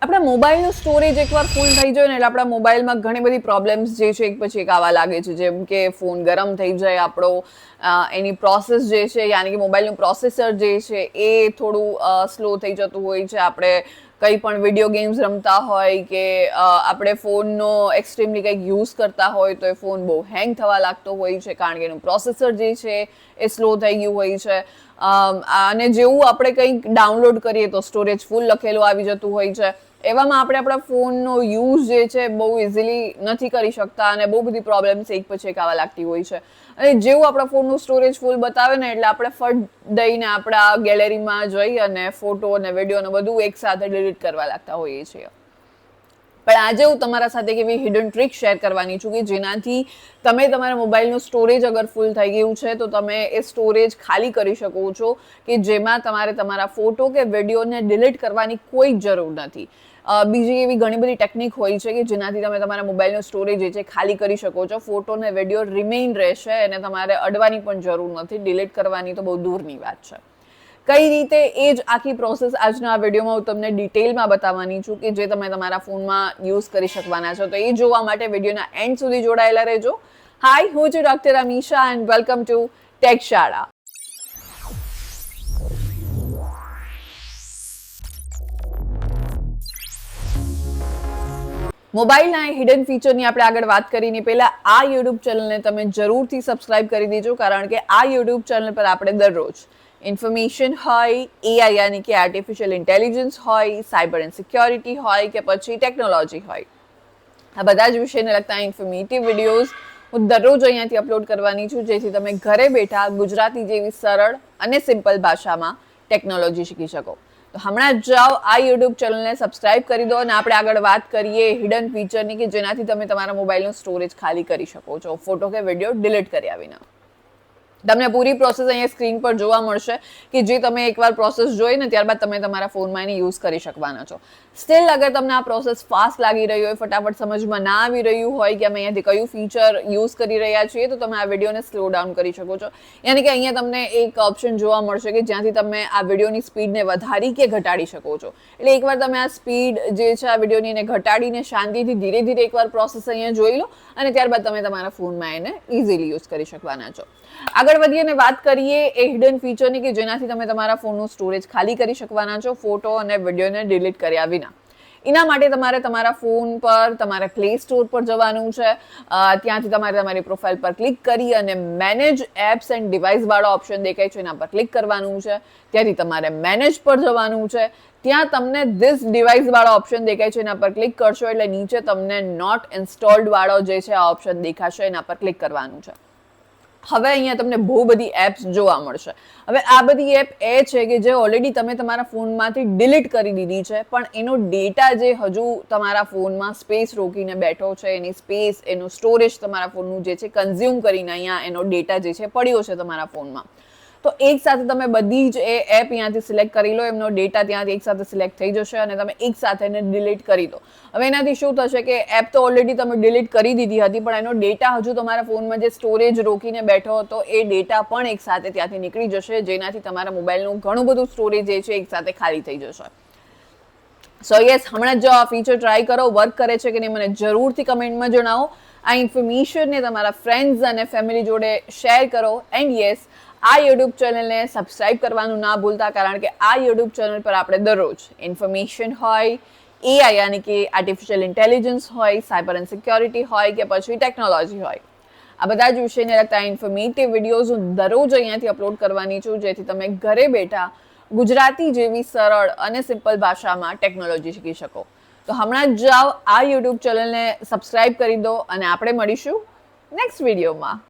આપણા મોબાઈલનું સ્ટોરેજ એકવાર ફૂલ થઈ જાય ને એટલે આપણા મોબાઈલમાં ઘણી બધી પ્રોબ્લેમ્સ જે છે એક પછી એક આવવા લાગે છે, જેમ કે ફોન ગરમ થઈ જાય આપણો, એની પ્રોસેસ જે છે યાની કે મોબાઈલનું પ્રોસેસર જે છે એ થોડું સ્લો થઈ જતું હોય છે. આપણે કંઈ પણ વિડીયો ગેમ્સ રમતા હોય કે આપણે ફોનનો એક્સ્ટ્રીમલી કંઈક યુઝ કરતા હોય તો એ ફોન બહુ હેંગ થવા લાગતો હોય છે, કારણ કે એનું પ્રોસેસર જે છે એ સ્લો થઈ ગયું હોય છે. અને જેવું આપણે કંઈક ડાઉનલોડ કરીએ તો સ્ટોરેજ ફૂલ લખેલું આવી જતું હોય છે. એવામાં આપણે આપણા ફોનનો યુઝ જે છે બહુ ઇઝીલી નથી કરી શકતા અને બહુ બધી પ્રોબ્લેમ્સ એક પછી એક આવવા લાગતી હોય છે. અને જેવું આપણા ફોનનું સ્ટોરેજ ફૂલ બતાવે ને એટલે આપણે ફટ દઈને આપણા ગેલેરીમાં જઈ અને ફોટો અને વિડીયો ને બધું એકસાથે ડિલીટ કરવા લાગતા હોઈએ છીએ. પણ આજે હું તમારા સાથે એક એવી હિડન ટ્રીક શેર કરવાની છું કે જેનાથી તમે તમારા મોબાઈલનું સ્ટોરેજ અગર ફૂલ થઈ ગયું છે તો તમે એ સ્ટોરેજ ખાલી કરી શકો છો, કે જેમાં તમારે તમારા ફોટો કે વિડીયોને ડિલીટ કરવાની કોઈ જરૂર નથી. બીજી એવી ઘણી બધી ટેકનિક હોય છે કે જેનાથી તમે તમારા મોબાઈલનો સ્ટોરેજ જે છે ખાલી કરી શકો છો. ફોટો ને વિડીયો રિમેઇન રહેશે અને તમારે અડવાની પણ જરૂર નથી, ડિલીટ કરવાની તો બહુ દૂરની વાત છે. કઈ રીતે એ જ આખી પ્રોસેસ આજના આ વિડીયોમાં હું તમને ડિટેલમાં બતાવવાની છું કે જે તમે તમારા ફોનમાં યુઝ કરી શકવાના છો. તો એ જોવા માટે વિડીયોના એન્ડ સુધી જોડાયેલા રહેજો. હાય, હું છું doctor Amisha and welcome to take શાળા. મોબાઈલના હિડન ફીચરની આપણે આગળ વાત કરીને પહેલા આ યુટ્યુબ ચેનલને તમે જરૂરથી સબસ્ક્રાઇબ કરી દેજો, કારણ કે આ યુટ્યુબ ચેનલ પર આપણે દરરોજ ઇન્ફોર્મેશન હોય, એઆઈ યાની કે આર્ટિફિશિયલ ઇન્ટેલિજન્સ હોય, સાયબર એન્ડ સિક્યોરિટી હોય કે પછી ટેકનોલોજી હોય, આ બધા જ વિષયને લગતા ઇન્ફોર્મેટિવ વિડીયોઝ હું દરરોજ અહીંયાથી અપલોડ કરવાની છું, જેથી તમે ઘરે બેઠા ગુજરાતી જેવી સરળ અને સિમ્પલ ભાષામાં ટેકનોલોજી શીખી શકો. તો હમણાં જ જાઓ આ યુટ્યુબ ચેનલને સબસ્ક્રાઇબ કરી દો અને આપણે આગળ વાત કરીએ હિડન ફીચરની કે જેનાથી તમે તમારા મોબાઈલનું સ્ટોરેજ ખાલી કરી શકો છો, ફોટો કે વિડીયો ડિલીટ કર્યા વિના. તમને પૂરી પ્રોસેસ અહીંયા સ્ક્રીન પર જોવા મળશે કે જે તમે એકવાર પ્રોસેસ જોઈ ને ત્યારબાદ તમે તમારા ફોનમાં એને યુઝ કરી શકવાના છો. સ્ટીલ અગર તમને આ પ્રોસેસ ફાસ્ટ લાગી રહી હોય, ફટાફટ સમજમાં ના આવી રહ્યું હોય કે અમે અહીંયાથી કયું ફીચર યુઝ કરી રહ્યા છીએ, તો તમે આ વિડીયોને સ્લો ડાઉન કરી શકો છો. યાની કે અહીંયા તમને એક ઓપ્શન જોવા મળશે કે જ્યાંથી તમે આ વિડીયોની સ્પીડને વધારી કે ઘટાડી શકો છો. એટલે એકવાર તમે આ સ્પીડ જે છે આ વિડીયોની એને ઘટાડીને શાંતિથી ધીરે ધીરે એકવાર પ્રોસેસ અહીંયા જોઈ લો અને ત્યારબાદ તમે તમારા ફોનમાં એને ઇઝીલી યુઝ કરી શકવાના છો. આગળ વધીએ અને વાત કરીએ એ હિડન ફીચરની કે જેનાથી તમે તમારા ફોનનું સ્ટોરેજ ખાલી કરી શકવાના છો, ફોટો અને વિડીયોને ડિલીટ કર્યા વિના. એના માટે તમારે તમારા ફોન પર તમારે પ્લે સ્ટોર પર જવાનું છે. ત્યાંથી તમારે તમારી પ્રોફાઇલ પર ક્લિક કરી અને મેનેજ એપ્સ એન્ડ ડિવાઇસ વાળો ઓપ્શન દેખાય છે એના પર ક્લિક કરવાનું છે. ત્યાંથી તમારે મેનેજ પર જવાનું છે. ત્યાં તમને ધીસ ડિવાઇસ વાળો ઓપ્શન દેખાય છે એના પર ક્લિક કરશો એટલે નીચે તમને નોટ ઇન્સ્ટોલ્ડ વાળો જે છે આ ઓપ્શન દેખાશે, એના પર ક્લિક કરવાનું છે. હવે અહીંયા તમને બહુ બધી એપ્સ જોવા મળશે. હવે આ બધી એપ એ છે કે જે ઓલરેડી તમે તમારા ફોનમાંથી ડિલીટ કરી દીધી છે, પણ એનો ડેટા જે હજુ તમારા ફોનમાં સ્પેસ રોકીને બેઠો છે, એની સ્પેસ, એનું સ્ટોરેજ તમારા ફોનનું જે છે કન્ઝ્યુમ કરીને અહીંયા એનો ડેટા જે છે પડ્યો છે તમારા ફોનમાં. તો એક સાથે તમે બધી જ એ એપ અહીંયાથી સિલેક્ટ કરી લો, એમનો ડેટા ત્યાંથી એક સાથે સિલેક્ટ થઈ જશે અને તમે એક સાથે એને ડિલીટ કરી દો. હવે એનાથી શું થશે કે એપ તો ઓલરેડી તમે ડિલીટ કરી દીધી હતી, પણ એનો ડેટા હજુ તમારા ફોનમાં જે સ્ટોરેજ રોકીને બેઠો હતો એ ડેટા પણ એક સાથે ત્યાંથી નીકળી જશે, જેનાથી તમારા મોબાઈલનું ઘણું બધું સ્ટોરેજ જે છે એક સાથે ખાલી થઈ જશે. સો યસ, હમણાં જો આ ફીચર ટ્રાય કરો, વર્ક કરે છે કે નહીં મને જરૂરથી કમેન્ટમાં જણાવો. આ ઇન્ફોર્મેશનને તમારા ફ્રેન્ડ્સ અને ફેમિલી જોડે શેર કરો. એન્ડ યસ, આ યુટ્યુબ ચેનલને સબસ્ક્રાઇબ કરવાનું ના ભૂલતા, કારણ કે આ યુટ્યુબ ચેનલ પર આપણે દરરોજ ઇન્ફોર્મેશન હોય, એઆઈ યાની કે આર્ટિફિશિયલ ઇન્ટેલિજન્સ હોય, સાયબર એન્ડ સિક્યોરિટી હોય કે પછી ટેકનોલોજી હોય, આ બધા જ વિષયને લગતા ઇન્ફોર્મેટિવ વિડીયોઝ હું દરરોજ અહીંયાથી અપલોડ કરવાની છું, જેથી તમે ઘરે બેઠા ગુજરાતી જેવી સરળ અને સિમ્પલ ભાષામાં ટેકનોલોજી શીખી શકો. તો હમણાં જ જાઓ આ યુટ્યુબ ચેનલને સબસ્ક્રાઇબ કરી દો અને આપણે મળીશું નેક્સ્ટ વિડીયોમાં.